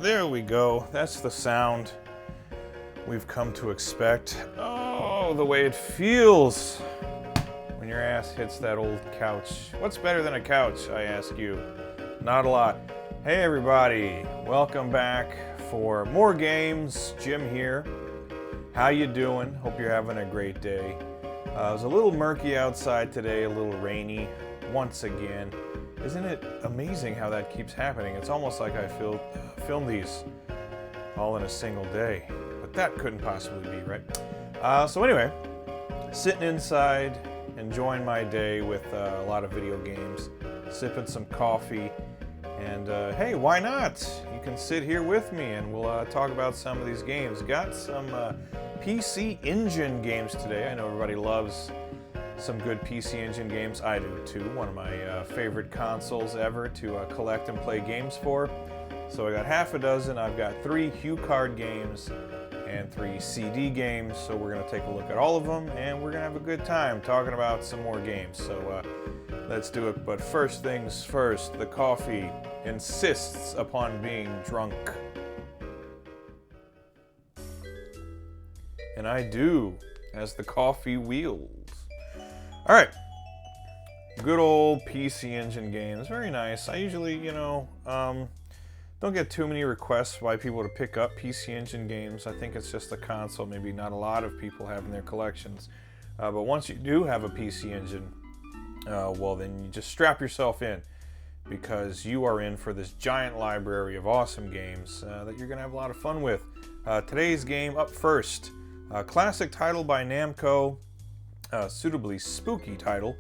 there we go. That's the sound we've come to expect. Oh, the way it feels when your ass hits that old couch. What's better than a couch, I ask you? Not a lot. Hey everybody, welcome back for more games. Jim here. How you doing? Hope you're having a great day. It was a little murky outside today, a little rainy once again. Isn't it amazing how that keeps happening? It's almost like I filmed these all in a single day, but that couldn't possibly be, right? So anyway, sitting inside, enjoying my day with a lot of video games, sipping some coffee, and hey, why not? You can sit here with me and we'll talk about some of these games. Got some PC Engine games today. I know everybody loves some good PC Engine games. I do too. One of my favorite consoles ever to collect and play games for. So I got half a dozen. I've got 3 HuCard games and 3 CD games. So we're going to take a look at all of them and we're going to have a good time talking about some more games. So let's do it. But first things first, the coffee insists upon being drunk. And I do, as the coffee wheels. All right, good old PC Engine games, very nice. I usually, don't get too many requests by people to pick up PC Engine games. I think it's just the console, maybe not a lot of people have in their collections. But once you do have a PC Engine, well then you just strap yourself in, because you are in for this giant library of awesome games that you're gonna have a lot of fun with. Today's game up first. A classic title by Namco, suitably spooky title.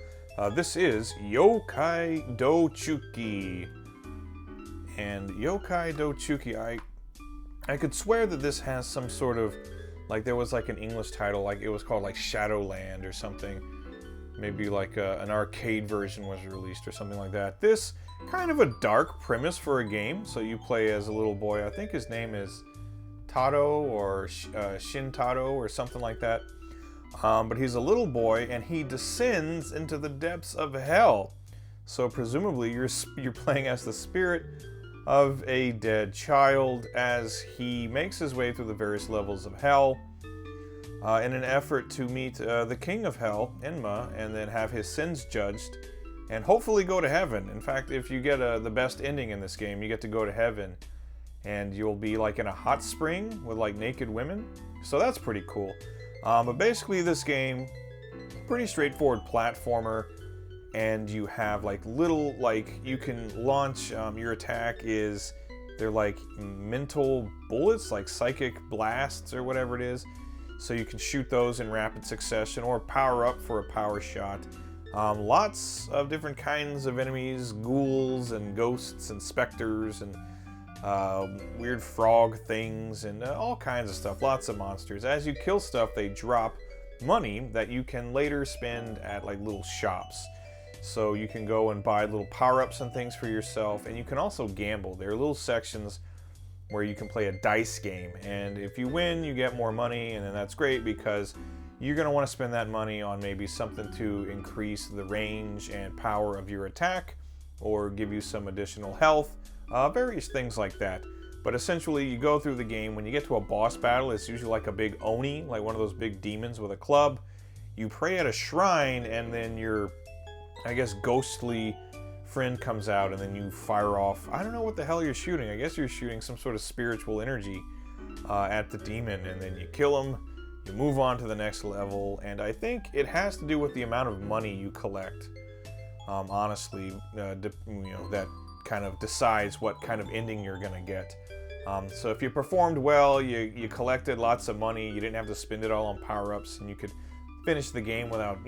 This is Yokai Dochuki. And Yokai Dochuki, I could swear that this has some sort of, like there was like an English title, like it was called like Shadowland or something. Maybe like an arcade version was released or something like that. This kind of a dark premise for a game. So you play as a little boy, I think his name is Tado or Shintado or something like that. But he's a little boy and he descends into the depths of hell. So presumably you're playing as the spirit of a dead child as he makes his way through the various levels of hell in an effort to meet the king of hell, Enma, and then have his sins judged and hopefully go to heaven. In fact, if you get the best ending in this game, you get to go to heaven. And you'll be like in a hot spring with like naked women. So that's pretty cool. But basically this game, pretty straightforward platformer. And you have like little, like you can launch, your attack is, they're like mental bullets, like psychic blasts or whatever it is. So you can shoot those in rapid succession or power up for a power shot. Lots of different kinds of enemies, ghouls and ghosts and specters and weird frog things and all kinds of stuff. Lots of monsters. As you kill stuff, they drop money that you can later spend at like little shops. So you can go and buy little power-ups and things for yourself, and you can also gamble. There are little sections where you can play a dice game, and if you win, you get more money, and then that's great because you're going to want to spend that money on maybe something to increase the range and power of your attack or give you some additional health. Various things like that. But essentially, you go through the game. When you get to a boss battle, it's usually like a big Oni, like one of those big demons with a club. You pray at a shrine, and then your, I guess, ghostly friend comes out, and then you fire off. I don't know what the hell you're shooting. I guess you're shooting some sort of spiritual energy at the demon, and then you kill him. You move on to the next level, and I think it has to do with the amount of money you collect. Honestly, that kind of decides what kind of ending you're gonna get. So if you performed well, you collected lots of money, you didn't have to spend it all on power-ups, and you could finish the game without,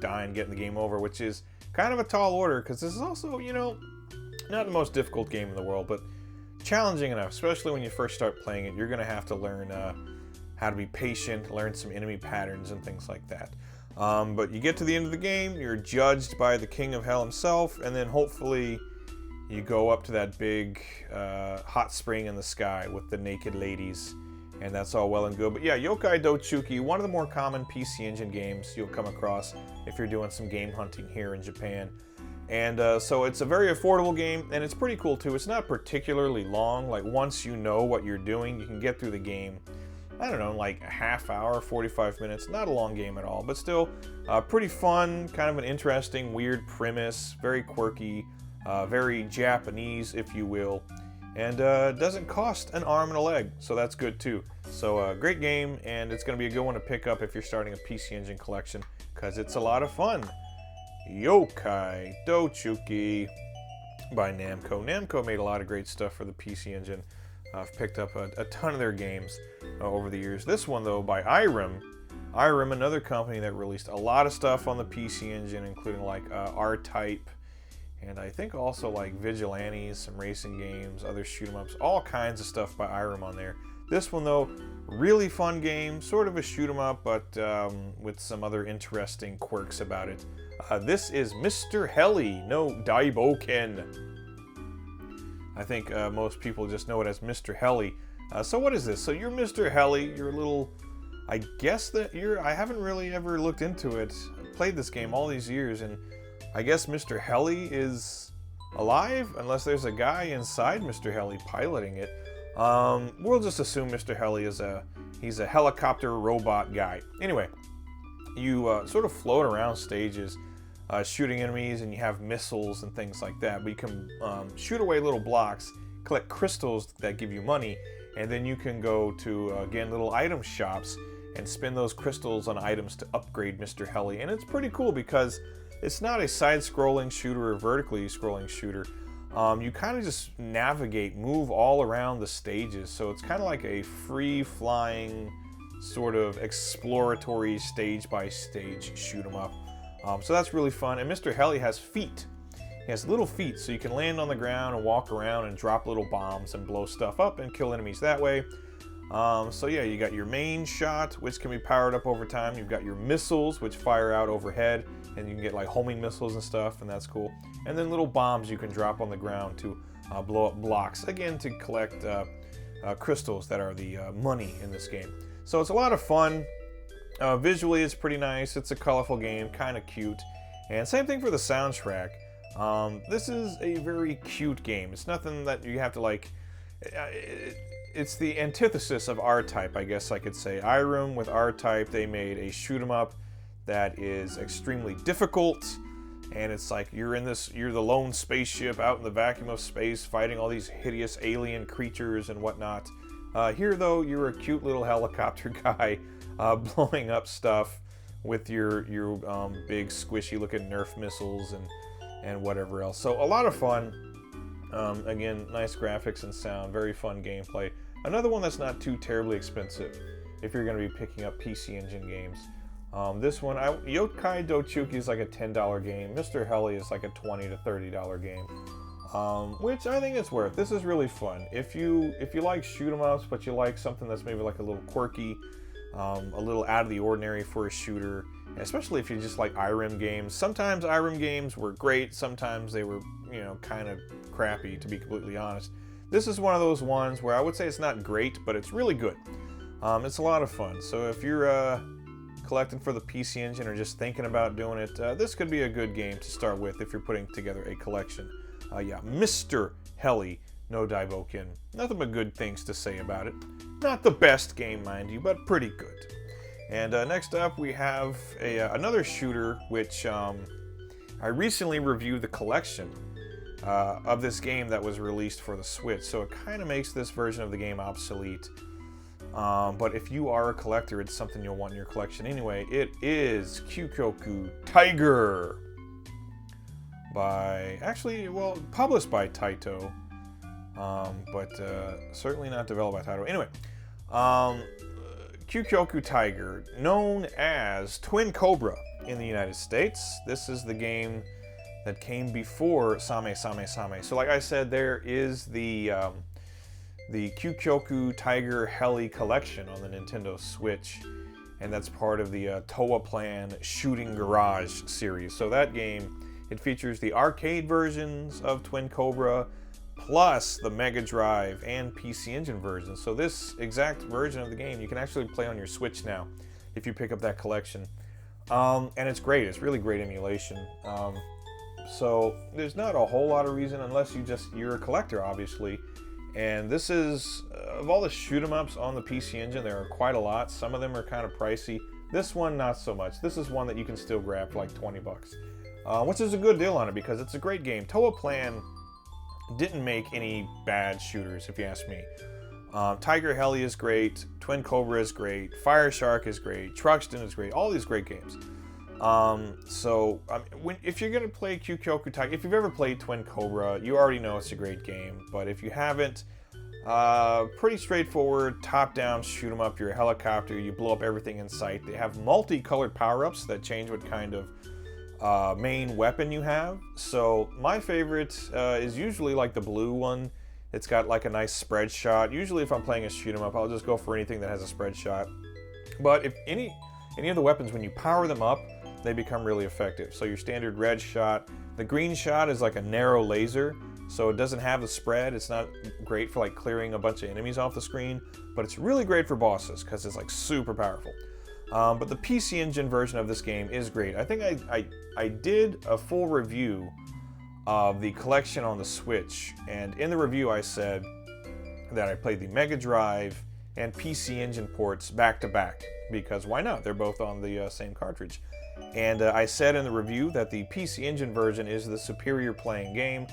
dying, getting the game over, which is kind of a tall order, because this is also, not the most difficult game in the world, but challenging enough, especially when you first start playing it. You're gonna have to learn how to be patient, learn some enemy patterns and things like that. But you get to the end of the game, you're judged by the King of Hell himself, and then hopefully you go up to that big hot spring in the sky with the naked ladies, and that's all well and good. But yeah, Yokai Dochuki, one of the more common PC Engine games you'll come across if you're doing some game hunting here in Japan. And so it's a very affordable game, and it's pretty cool too. It's not particularly long. Like once you know what you're doing, you can get through the game, I don't know, like a half hour, 45 minutes. Not a long game at all, but still pretty fun, kind of an interesting, weird premise, very quirky, very Japanese, if you will. And doesn't cost an arm and a leg, so that's good too. So great game, and it's going to be a good one to pick up if you're starting a PC Engine collection, because it's a lot of fun. Yokai Dochuki by Namco. Namco made a lot of great stuff for the PC Engine. I've picked up a ton of their games over the years. This one, though, by Irem. Irem, another company that released a lot of stuff on the PC Engine, including like R-Type, and I think also like Vigilantes, some racing games, other shoot-em-ups, all kinds of stuff by Irem on there. This one, though, really fun game, sort of a shoot-em-up, but with some other interesting quirks about it. This is Mr. Heli no Daiboken. I think most people just know it as Mr. Heli. So what is this? So you're Mr. Heli, you're a little... I guess that I haven't really ever looked into it. I played this game all these years, and I guess Mr. Heli is alive, unless there's a guy inside Mr. Heli piloting it. We'll just assume Mr. Heli is he's a helicopter robot guy. Anyway, you sort of float around stages, shooting enemies, and you have missiles and things like that. But you can shoot away little blocks, collect crystals that give you money, and then you can go to, again, little item shops and spend those crystals on items to upgrade Mr. Heli. And it's pretty cool because it's not a side-scrolling shooter or vertically scrolling shooter. You kind of just navigate, move all around the stages. So it's kind of like a free-flying, sort of exploratory stage-by-stage shoot-em-up. So that's really fun. And Mr. Heli has feet. He has little feet, so you can land on the ground and walk around and drop little bombs and blow stuff up and kill enemies that way. So yeah, you got your main shot, which can be powered up over time. You've got your missiles, which fire out overhead, and you can get like homing missiles and stuff, and that's cool. And then little bombs you can drop on the ground to blow up blocks, again to collect crystals that are the money in this game. So it's a lot of fun. Visually, it's pretty nice. It's a colorful game, kind of cute. And same thing for the soundtrack. This is a very cute game. It's nothing that you have to like... It's the antithesis of R-Type, I guess I could say. Irem with R-Type, they made a shoot-em-up that is extremely difficult. And it's like you're the lone spaceship out in the vacuum of space fighting all these hideous alien creatures and whatnot. Here, though, you're a cute little helicopter guy blowing up stuff with your big squishy-looking Nerf missiles and whatever else. So a lot of fun. Again, nice graphics and sound, very fun gameplay. Another one that's not too terribly expensive if you're going to be picking up PC Engine games. This one, Yokai Dochuki is like a $10 game. Mr. Heli is like a $20 to $30 game, which I think it's worth. This is really fun. If you like shoot 'em ups, but you like something that's maybe like a little quirky, a little out of the ordinary for a shooter, especially if you just like Irem games. Sometimes Irem games were great. Sometimes they were, kind of crappy, to be completely honest. This is one of those ones where I would say it's not great, but it's really good. It's a lot of fun. So if you're collecting for the PC Engine or just thinking about doing it, this could be a good game to start with if you're putting together a collection. Yeah, Mr. Heli no Daiboken. Nothing but good things to say about it. Not the best game, mind you, but pretty good. And next up we have another shooter, which I recently reviewed the collection of this game that was released for the Switch, so it kind of makes this version of the game obsolete. But if you are a collector, it's something you'll want in your collection anyway. It is Kyukyoku Tiger published by Taito, but certainly not developed by Taito. Anyway, Kyukyoku Tiger, known as Twin Cobra in the United States. This is the game that came before Same Same Same. So like I said, there is the Kyukyoku Tiger Heli collection on the Nintendo Switch, and that's part of the Toaplan Shooting Garage series. So that game, it features the arcade versions of Twin Cobra, plus the Mega Drive and PC Engine version. So this exact version of the game you can actually play on your Switch now if you pick up that collection. And it's great. It's really great emulation. So there's not a whole lot of reason, unless you're a collector, obviously. And this is, of all the shoot 'em ups on the PC Engine, there are quite a lot. Some of them are kind of pricey. This one, not so much. This is one that you can still grab for like 20 bucks. Which is a good deal on it because it's a great game. Toa Plan didn't make any bad shooters, if you ask me. Tiger Heli is great, Twin Cobra is great, Fire Shark is great, Truxton is great, all these great games. If you're going to play Kyukyoku Tiger, if you've ever played Twin Cobra, you already know it's a great game. But if you haven't, pretty straightforward, top-down shoot 'em up. You're a helicopter, you blow up everything in sight. They have multicolored power-ups that change what kind of main weapon you have. So my favorite is usually like the blue one. It's got like a nice spread shot. Usually if I'm playing a shoot 'em up, I'll just go for anything that has a spread shot. But if any of the weapons, when you power them up, they become really effective. So your standard red shot, the green shot is like a narrow laser, so it doesn't have the spread. It's not great for like clearing a bunch of enemies off the screen, but it's really great for bosses because it's like super powerful. But the PC Engine version of this game is great. I think I did a full review of the collection on the Switch, and in the review I said that I played the Mega Drive and PC Engine ports back to back, because why not? They're both on the same cartridge. And I said in the review that the PC Engine version is the superior playing game,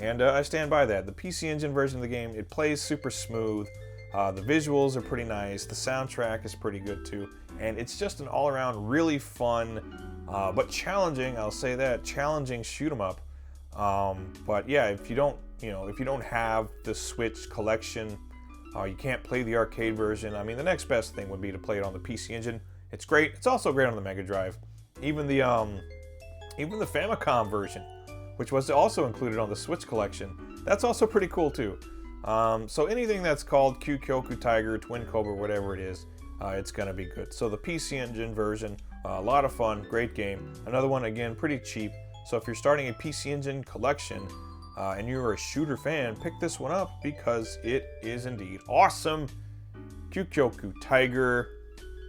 and I stand by that. The PC Engine version of the game, it plays super smooth, the visuals are pretty nice, the soundtrack is pretty good too, and it's just an all-around really fun, but challenging, I'll say that, challenging shoot 'em up. But yeah, if you don't have the Switch collection, you can't play the arcade version. I mean, the next best thing would be to play it on the PC Engine. It's great. It's also great on the Mega Drive. Even the Famicom version, which was also included on the Switch collection, that's also pretty cool too. So anything that's called Kyukyoku Tiger, Twin Cobra, whatever it is, it's gonna be good. So the PC Engine version, a lot of fun, great game. Another one, again, pretty cheap. So if you're starting a PC Engine collection and you're a shooter fan, pick this one up because it is indeed awesome. Kyukyoku Tiger,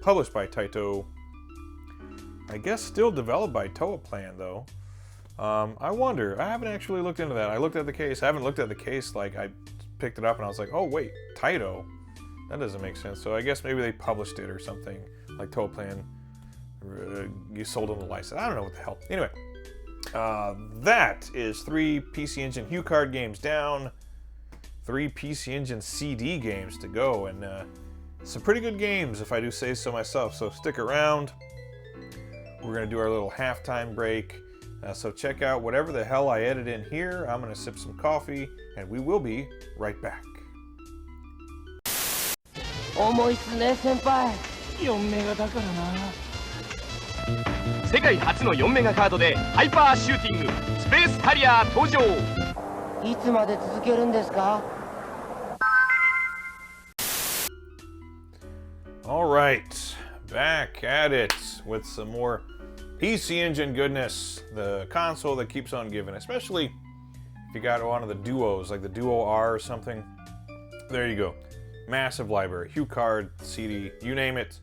published by Taito. I guess still developed by Toa Plan though. I wonder, I haven't actually looked into that. I looked at the case, I haven't looked at the case, like I picked it up and I was like, oh wait, Taito? That doesn't make sense. So I guess maybe they published it or something, like Toa Plan, you sold them the license. I don't know what the hell. Anyway, that is 3 PC Engine HuCard games down, 3 PC Engine CD games to go, and some pretty good games if I do say so myself, so stick around. We're going to do our little halftime break, so check out whatever the hell I edit in here. I'm going to sip some coffee, and we will be right back. 重いっすね先輩4メガだからな世界初の4メガカードでハイパーシューティングスペースハリアー登場いつまで続けるんですか Alright, back at it with some more PC Engine goodness. The console that keeps on giving, especially if you got one of the duos, like the Duo R or something. There you go. Massive library, HuCard, CD, you name it,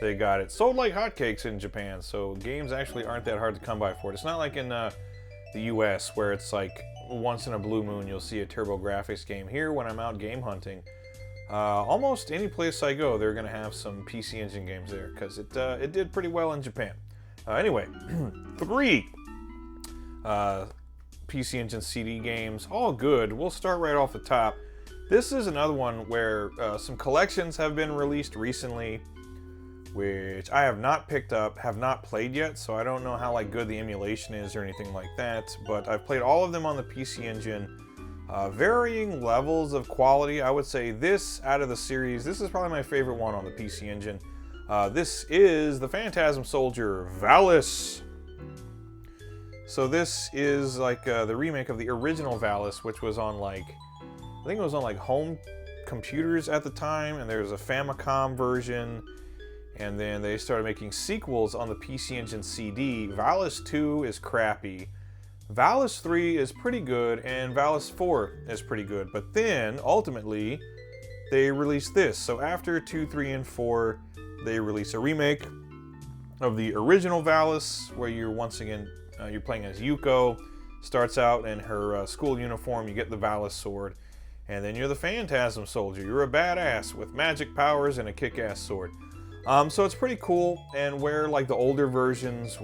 they got it. Sold like hotcakes in Japan, so games actually aren't that hard to come by for it. It's not like in the US where it's like once in a blue moon you'll see a TurboGrafx game. Here, when I'm out game hunting, almost any place I go, they're gonna have some PC Engine games there because it did pretty well in Japan. Anyway, 3 PC Engine CD games, all good. We'll start right off the top. This is another one where some collections have been released recently, which I have not picked up, have not played yet, so I don't know how like good the emulation is or anything like that, but I've played all of them on the PC Engine. Varying levels of quality. I would say this, out of the series, this is probably my favorite one on the PC Engine. This is the Phantasm Soldier Valis. So this is like the remake of the original Valis, which was on like, I think it was on like home computers at the time, and there was a Famicom version, and then they started making sequels on the PC Engine CD. Valis 2 is crappy. Valis 3 is pretty good, and Valis 4 is pretty good, but then, ultimately, they released this. So after 2, 3, and 4, they released a remake of the original Valis, where you're once again You're playing as Yuko. Starts out in her school uniform. You get the Valis sword. And then you're the Phantasm Soldier. You're a badass with magic powers and a kick-ass sword. So it's pretty cool. And where like the older versions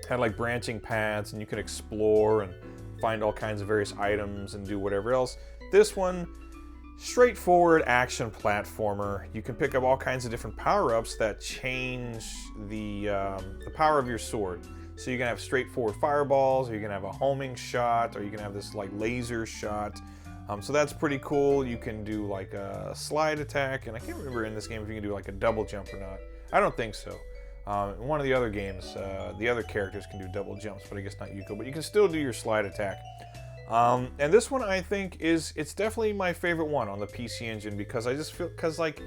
had like branching paths and you could explore and find all kinds of various items and do whatever else. This one, straightforward action platformer. You can pick up all kinds of different power-ups that change the power of your sword. So you can have straightforward fireballs, or you can have a homing shot, or you can have this like laser shot. So that's pretty cool. You can do like a slide attack, and I can't remember in this game if you can do like a double jump or not. I don't think so. In one of the other games, the other characters can do double jumps, but I guess not Yuko. But you can still do your slide attack. And this one I think it's definitely my favorite one on the PC Engine because I just feel, like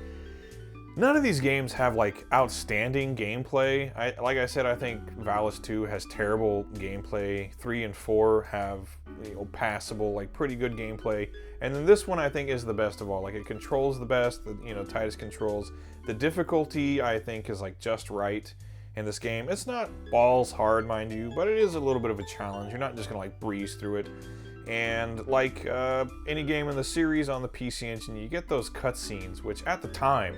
none of these games have like outstanding gameplay. Like I said, I think Valis 2 has terrible gameplay. 3 and 4 have passable, like pretty good gameplay. And then this one I think is the best of all. Like it controls the best, the tightest controls. The difficulty I think is like just right in this game. It's not balls hard, mind you, but it is a little bit of a challenge. You're not just gonna like breeze through it. And like any game in the series on the PC Engine, you get those cutscenes, which at the time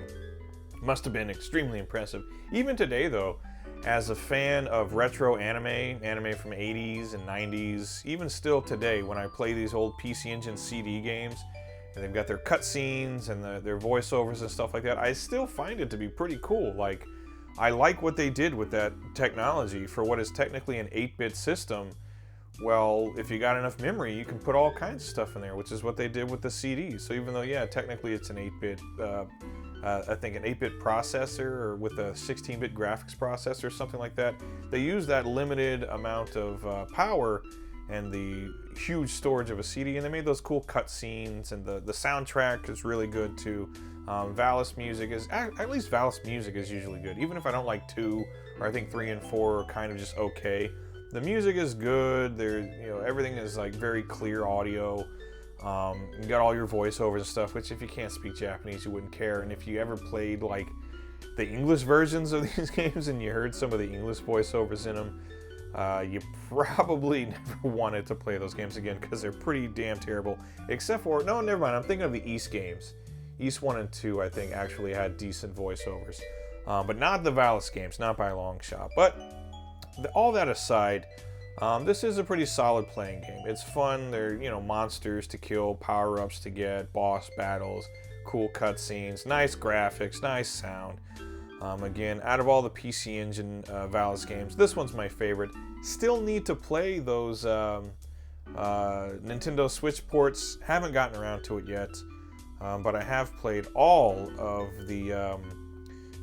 must have been extremely impressive. Even today, though, as a fan of retro anime from 80s and 90s, even still today, when I play these old PC Engine CD games, and they've got their cutscenes and their voiceovers and stuff like that, I still find it to be pretty cool. Like, I like what they did with that technology for what is technically an 8-bit system. Well, if you got enough memory, you can put all kinds of stuff in there, which is what they did with the CD. So even though, yeah, technically it's an 8-bit, I think an 8-bit processor or with a 16-bit graphics processor or something like that, they use that limited amount of power and the huge storage of a CD, and they made those cool cutscenes, and the soundtrack is really good too. Valis music is, at least Valis music is usually good, even if I don't like 2, or I think 3 and 4 are kind of just okay. The music is good. Everything is like very clear audio. You got all your voiceovers and stuff, which if you can't speak Japanese, you wouldn't care. And if you ever played like the English versions of these games and you heard some of the English voiceovers in them, you probably never wanted to play those games again because they're pretty damn terrible. Except for, no, never mind. I'm thinking of the East games. East 1 and 2, I think, actually had decent voiceovers. But not the Valis games, not by a long shot. But all that aside, this is a pretty solid playing game. It's fun. There are, monsters to kill, power-ups to get, boss battles, cool cutscenes, nice graphics, nice sound. Again, out of all the PC Engine Valis games, this one's my favorite. Still need to play those Nintendo Switch ports. Haven't gotten around to it yet, but I have played all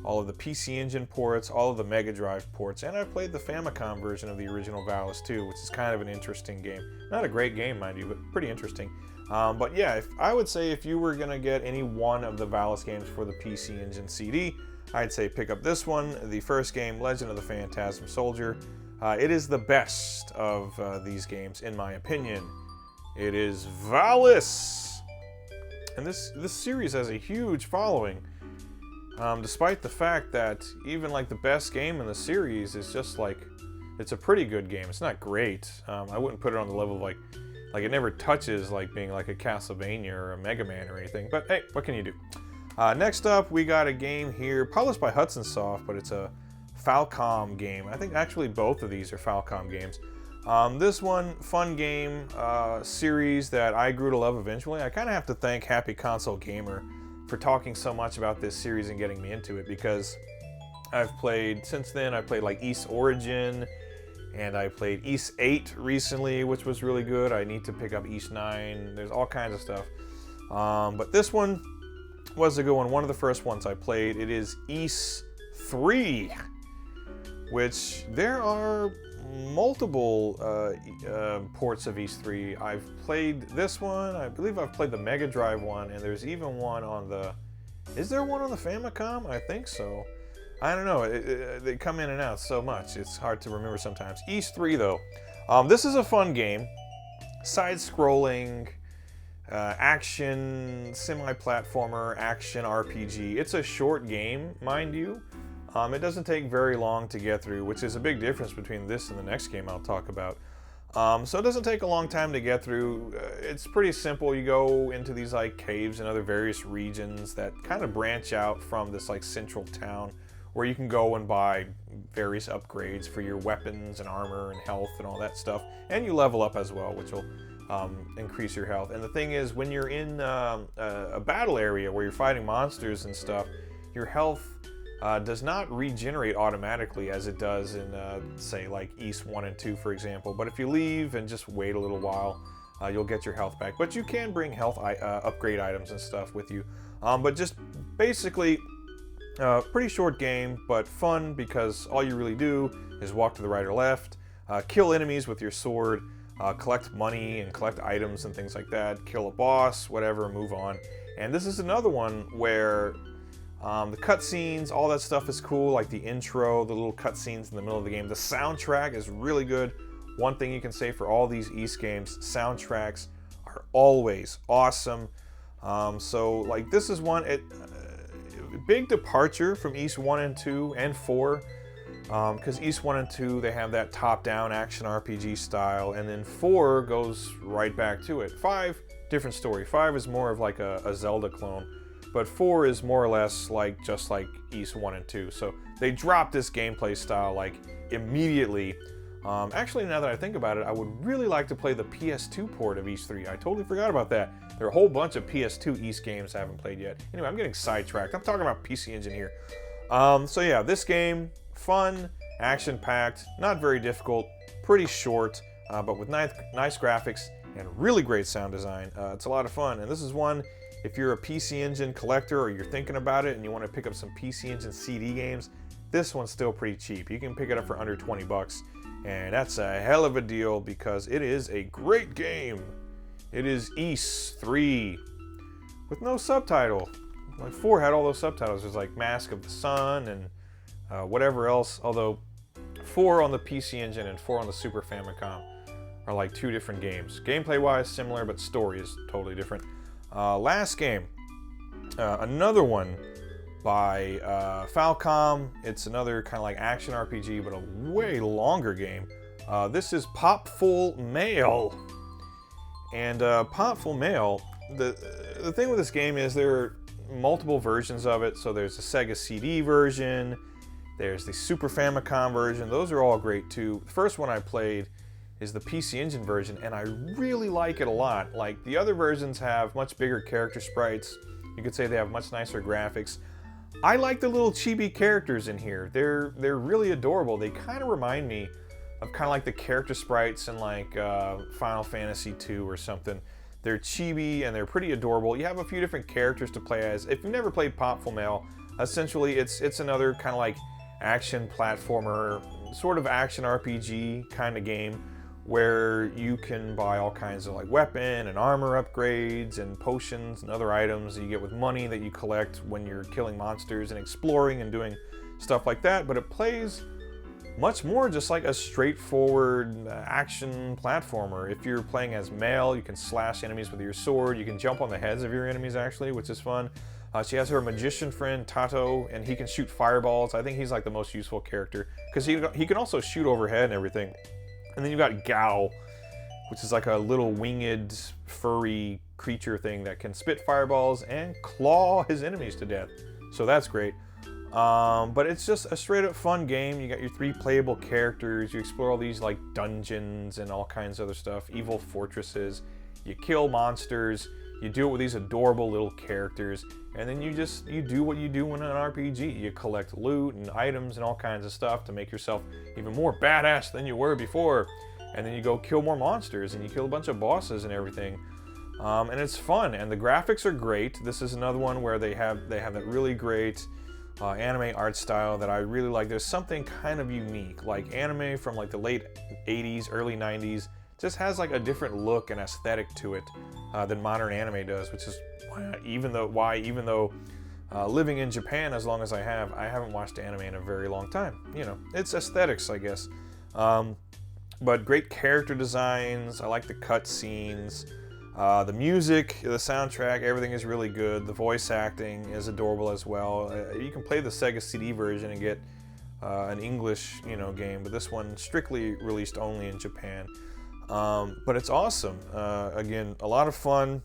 of the PC Engine ports, all of the Mega Drive ports, and I've played the Famicom version of the original Valis too, which is kind of an interesting game. Not a great game, mind you, but pretty interesting. But yeah, I would say if you were going to get any one of the Valis games for the PC Engine CD, I'd say pick up this one, the first game, Legend of the Phantasm Soldier. It is the best of these games, in my opinion. It is Valis! And this series has a huge following. Despite the fact that even like the best game in the series is just like, it's a pretty good game. It's not great. I wouldn't put it on the level of like it never touches like being like a Castlevania or a Mega Man or anything. But hey, what can you do? Next up, we got a game here published by Hudson Soft, but it's a Falcom game. I think actually both of these are Falcom games. This one, fun game, series that I grew to love eventually. I kind of have to thank Happy Console Gamer for talking so much about this series and getting me into it, because I've played, since then, I played like Ys Origin, and I played Ys 8 recently, which was really good. I need to pick up Ys 9. There's all kinds of stuff. But this one was a good one. One of the first ones I played. It is Ys 3, which there are multiple ports of Ys 3. I've played this one. I believe I've played the Mega Drive one, and there's even one on the... Is there one on the Famicom? I think so. I don't know. They come in and out so much. It's hard to remember sometimes. Ys 3, though. This is a fun game. Side-scrolling, action, semi-platformer, action RPG. It's a short game, mind you. It doesn't take very long to get through, which is a big difference between this and the next game I'll talk about. So it doesn't take a long time to get through. It's pretty simple. You go into these like caves and other various regions that kind of branch out from this like central town where you can go and buy various upgrades for your weapons and armor and health and all that stuff. And you level up as well, which will increase your health. And the thing is, when you're in a battle area where you're fighting monsters and stuff, your health does not regenerate automatically as it does in, say, like Ys 1 and 2, for example. But if you leave and just wait a little while, you'll get your health back. But you can bring health upgrade items and stuff with you. But just basically, pretty short game, but fun because all you really do is walk to the right or left, kill enemies with your sword, collect money and collect items and things like that, kill a boss, whatever, move on. And this is another one where the cutscenes, all that stuff is cool, like the intro, the little cutscenes in the middle of the game. The soundtrack is really good. One thing you can say for all these Ys games, soundtracks are always awesome. So like this is one, big departure from Ys 1 and 2 and 4. Because Ys 1 and 2, they have that top-down action RPG style, and then 4 goes right back to it. 5, different story. 5 is more of like a Zelda clone. But 4 is more or less like just like Ys 1 and 2. So they dropped this gameplay style like immediately. Actually, now that I think about it, I would really like to play the PS2 port of Ys 3. I totally forgot about that. There are a whole bunch of PS2 Ys games I haven't played yet. Anyway, I'm getting sidetracked. I'm talking about PC Engine here. So yeah, this game, fun, action-packed, not very difficult, pretty short, but with nice graphics and really great sound design. It's a lot of fun, and this is one. If you're a PC Engine collector or you're thinking about it and you want to pick up some PC Engine CD games, this one's still pretty cheap. You can pick it up for under 20 bucks, and that's a hell of a deal because it is a great game. It is Ys 3 with no subtitle. Like 4 had all those subtitles. There's like Mask of the Sun and whatever else, although 4 on the PC Engine and 4 on the Super Famicom are like 2 different games. Gameplay-wise, similar, but story is totally different. Last game, another one by Falcom. It's another kind of like action RPG, but a way longer game. This is Popful Mail. And Popful Mail, the thing with this game is there are multiple versions of it. So there's the Sega CD version, there's the Super Famicom version. Those are all great too. The first one I played is the PC Engine version, and I really like it a lot. Like, the other versions have much bigger character sprites. You could say they have much nicer graphics. I like the little chibi characters in here. They're really adorable. They kind of remind me of kind of like the character sprites in like Final Fantasy II or something. They're chibi and they're pretty adorable. You have a few different characters to play as. If you've never played Popful Mail, essentially it's another kind of like action platformer, sort of action RPG kind of game, where you can buy all kinds of like weapon and armor upgrades and potions and other items that you get with money that you collect when you're killing monsters and exploring and doing stuff like that. But it plays much more just like a straightforward action platformer. If you're playing as Mail, you can slash enemies with your sword. You can jump on the heads of your enemies actually, which is fun. She has her magician friend Tato, and he can shoot fireballs. I think he's like the most useful character because he can also shoot overhead and everything. And then you've got Gao, which is like a little winged, furry creature thing that can spit fireballs and claw his enemies to death. So that's great. But it's just a straight up fun game. You got your 3 playable characters. You explore all these like dungeons and all kinds of other stuff, evil fortresses. You kill monsters. You do it with these adorable little characters. And then you do what you do in an RPG. You collect loot and items and all kinds of stuff to make yourself even more badass than you were before. And then you go kill more monsters and you kill a bunch of bosses and everything. And it's fun, and the graphics are great. This is another one where they have that really great anime art style that I really like. There's something kind of unique, like anime from like the late 80s, early 90s. Just has like a different look and aesthetic to it than modern anime does, which is even though living in Japan as long as I haven't watched anime in a very long time. You know, it's aesthetics, I guess. But great character designs. I like the cut scenes. The music, the soundtrack, everything is really good. The voice acting is adorable as well. You can play the Sega CD version and get an English, game, but this one strictly released only in Japan. But it's awesome. Again, a lot of fun,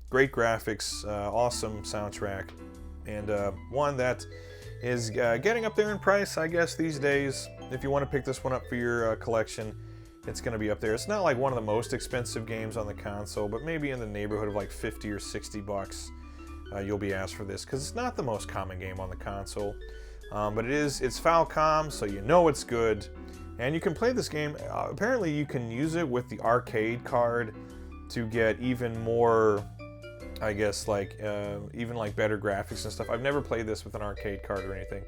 great graphics, awesome soundtrack, and one that is getting up there in price, I guess, these days. If you want to pick this one up for your collection, it's going to be up there. It's not like one of the most expensive games on the console, but maybe in the neighborhood of like 50 or 60 bucks. You'll be asked for this because it's not the most common game on the console, but it's Falcom, so you know it's good, and you can play this game. Apparently, you can use it with the arcade card to get even more, I guess, even like better graphics and stuff. I've never played this with an arcade card or anything.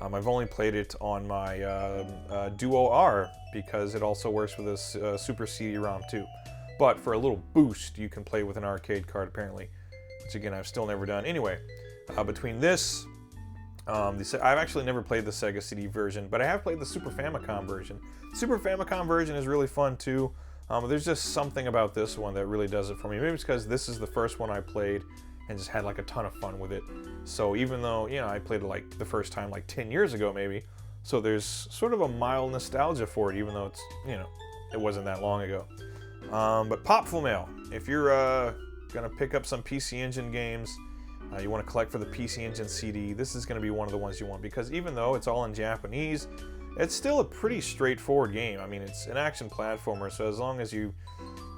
I've only played it on my Duo R because it also works with a Super CD-ROM too. But for a little boost, you can play with an arcade card apparently, which again I've still never done. Anyway, between this, I've actually never played the Sega CD version, but I have played the Super Famicom version. Super Famicom version is really fun too. There's just something about this one that really does it for me. Maybe it's because this is the first one I played and just had like a ton of fun with it. So even though, I played it like the first time like 10 years ago maybe, so there's sort of a mild nostalgia for it, even though it's, it wasn't that long ago. But Popful Mail, if you're gonna pick up some PC Engine games, you want to collect for the PC Engine CD, this is going to be one of the ones you want, because even though it's all in Japanese, it's still a pretty straightforward game. I mean, it's an action platformer, so as long as you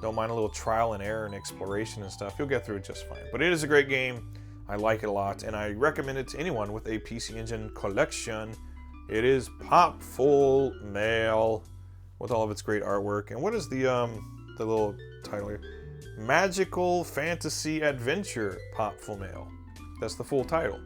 don't mind a little trial and error and exploration and stuff, you'll get through it just fine. But it is a great game. I like it a lot, and I recommend it to anyone with a PC Engine collection. It is Popful Mail with all of its great artwork. And what is the little title here? Magical Fantasy Adventure Popful Mail. That's the full title.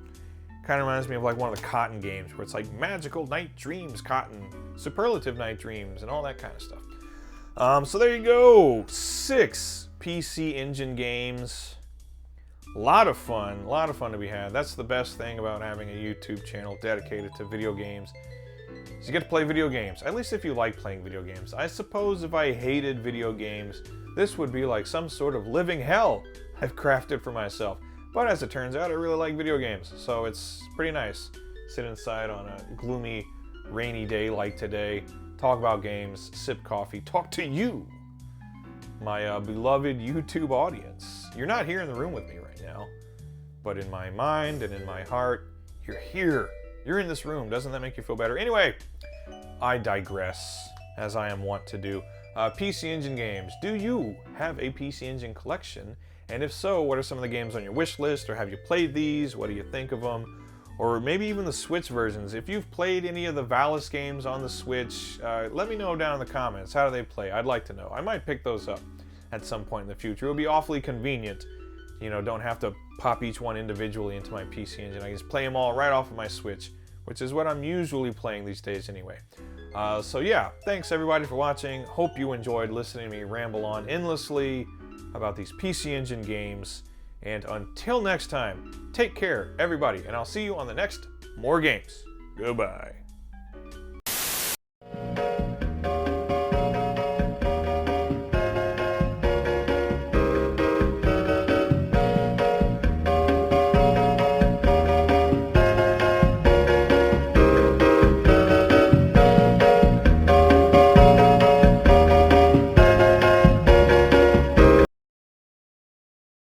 Kind of reminds me of like one of the Cotton games where it's like Magical Night Dreams Cotton, Superlative Night Dreams, and all that kind of stuff. So there you go. 6 PC Engine games. A lot of fun to be had. That's the best thing about having a YouTube channel dedicated to video games. is you get to play video games. At least if you like playing video games. I suppose if I hated video games, this would be like some sort of living hell I've crafted for myself. But as it turns out, I really like video games, so it's pretty nice. Sit inside on a gloomy, rainy day like today, talk about games, sip coffee, talk to you, my beloved YouTube audience. You're not here in the room with me right now, but in my mind and in my heart, you're here. You're in this room. Doesn't that make you feel better? Anyway, I digress, as I am wont to do. PC Engine games. Do you have a PC Engine collection? And if so, what are some of the games on your wish list? Or have you played these? What do you think of them? Or maybe even the Switch versions. If you've played any of the Valis games on the Switch, let me know down in the comments. How do they play? I'd like to know. I might pick those up at some point in the future. It'll be awfully convenient. You know, don't have to pop each one individually into my PC Engine. I can just play them all right off of my Switch, which is what I'm usually playing these days anyway. So yeah, thanks everybody for watching. Hope you enjoyed listening to me ramble on endlessly about these PC Engine games. And until next time, take care, everybody, and I'll see you on the next More Games. Goodbye.